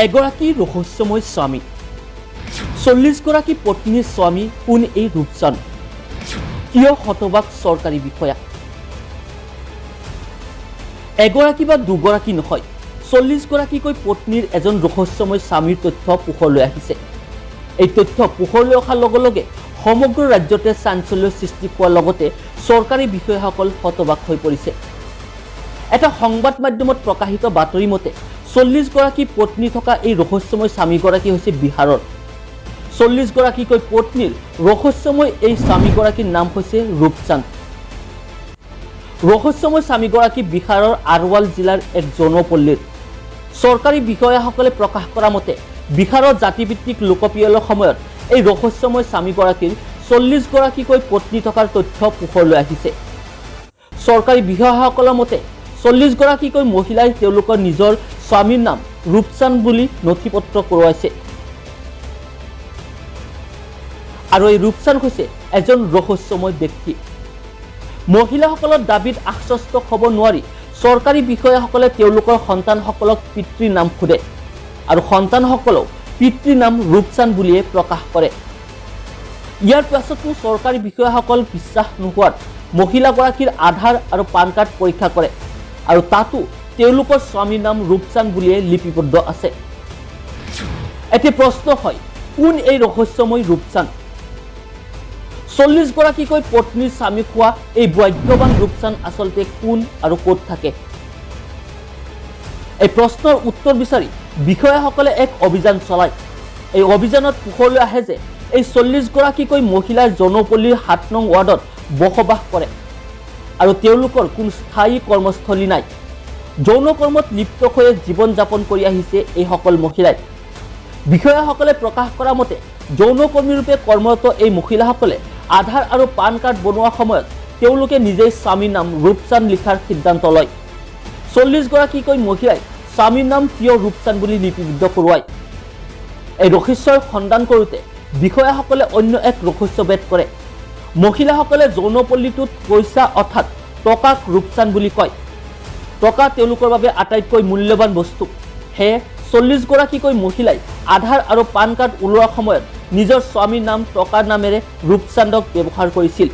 এগৰাকী ৰহস্যময় স্বামী 40 গৰাকী পত্নীৰ স্বামী কোন এই ৰূপচান্দ কিয় হতবাক চৰকাৰী বিষয়া এগৰাকী বা দুগৰাকী নহয় 40 গৰাকীকৈ পত্নীৰ এজন ৰহস্যময় স্বামীৰ তথ্য পোহৰলৈ আহিছে এই তথ্য পোহৰলৈ অহাৰ লগে লগে সমগ্ৰ ৰাজ্যতে চাঞ্চল্যৰ সৃষ্টি হোৱাৰ লগতে চৰকাৰী বিষয়াসকল হতবাক হৈ পৰিছে এটা সংবাদ মাধ্যমত প্ৰকাশিত বাতৰি মতে 40 গৰাকী পত্নী থকা এই ৰহস্যময় স্বামীগৰাকী হৈছে বিহাৰৰ 40 গৰাকীকৈ পত্নীৰ ৰহস্যময় এই স্বামীগৰাকীৰ নাম হৈছে ৰূপচান্দ ৰহস্যময় স্বামীগৰাকী বিহাৰৰ আৰৱাল জিলাৰ এক জনপল্লীৰ চৰকাৰী বিষয়াসকলে প্ৰকাশ কৰা মতে বিহাৰৰ জাতিভিত্তিক লোকপিয়লৰ সময়ত এই ৰহস্যময় স্বামীগৰাকীৰ 40 গৰাকীকৈ পত্নী থকাৰ তথ্য পোহৰলৈ আহিছে চৰকাৰী বিষয়াসকলৰ মতে 40 গৰাকীকৈ মহিলাই তেওঁলোকৰ নিজৰ স্বামীৰ নাম ৰূপচান্দ বুলি নথিপত্ৰ কৰোৱাইছে আৰু এই ৰূপচান্দ হৈছে এজন ৰহস্যময় ব্যক্তি মহিলাসকলৰ দাবীত আশ্বস্ত হ'ব নোৱাৰি চৰকাৰী বিষয়াসকলে তেওঁলোকৰ সন্তানসকলক পিতৃৰ নাম খুদে আৰু সন্তানসকলক পিতৃৰ নাম ৰূপচান্দ বুলিয়ে প্ৰকাশ কৰে ইয়াৰ পাছতো চৰকাৰী বিষয়াসকল বিশ্বাস নোহোৱাত মহিলাগৰাকীৰ আধাৰ আৰু পান কাৰ্ড পৰীক্ষা কৰে আৰু তাতো তেওঁলোকৰ স্বামীৰ নাম ৰূপচান্দ বুলিয়ে লিপিবদ্ধ আছে এটি প্ৰশ্ন হয় কোন এই ৰহস্যময় ৰূপচান্দ 40 গৰাকীকৈ পত্নীৰ স্বামী খোৱা এই ভাগ্যৱান ৰূপচান্দ আচলতে কোন আৰু ক'ত থাকে এই প্ৰশ্নৰ উত্তৰ বিচাৰি বিষয়াসকলে এক অভিযান চলায় এই অভিযানত পোহৰলৈ আহে যে এই 40 গৰাকীকৈ মহিলাৰ জনপল্লীৰ 7 নং ৱাৰ্ডত বসবাস কৰে আৰু তেওঁলোকৰ কোনো স্থায়ী কৰ্মস্থলী নাই যৌন কৰ্মত লিপ্ত হৈ জীৱন যাপন কৰি আহিছে এই সকল মহিলাই বিষয়াসকলে প্ৰকাশ কৰা মতে যৌন কৰ্মীৰূপে কৰ্মৰত এই মহিলাসকলে আধাৰ আৰু পান কাৰ্ড বনোৱাৰ সময়ত তেওঁলোকে নিজেই স্বামীৰ নাম ৰূপচান্দ লিখাৰ সিদ্ধান্ত লয় 40 গৰাকীকৈ মহিলাই স্বামীৰ নাম কিয় ৰূপচান্দ বুলি লিপিবদ্ধ কৰোৱায় এই ৰহস্যৰ সন্ধান কৰোঁতে বিষয়াসকলে অন্য এক ৰহস্য ভেদ কৰে মহিলাসকলে যৌনপল্লীটোত পইচা অৰ্থাৎ টকাক ৰূপচান্দ বুলি কয় টকা তেওঁলোকৰ বাবে আটাইতকৈ মূল্যৱান বস্তু হে 40 গৰাকীকৈ মহিলাই আধাৰ আৰু পান কাৰ্ড ওলোৱাৰ সময়ত নিজৰ স্বামীৰ নাম টকাৰ নামেৰে ৰূপচান্দক ব্যৱহাৰ কৰিছিল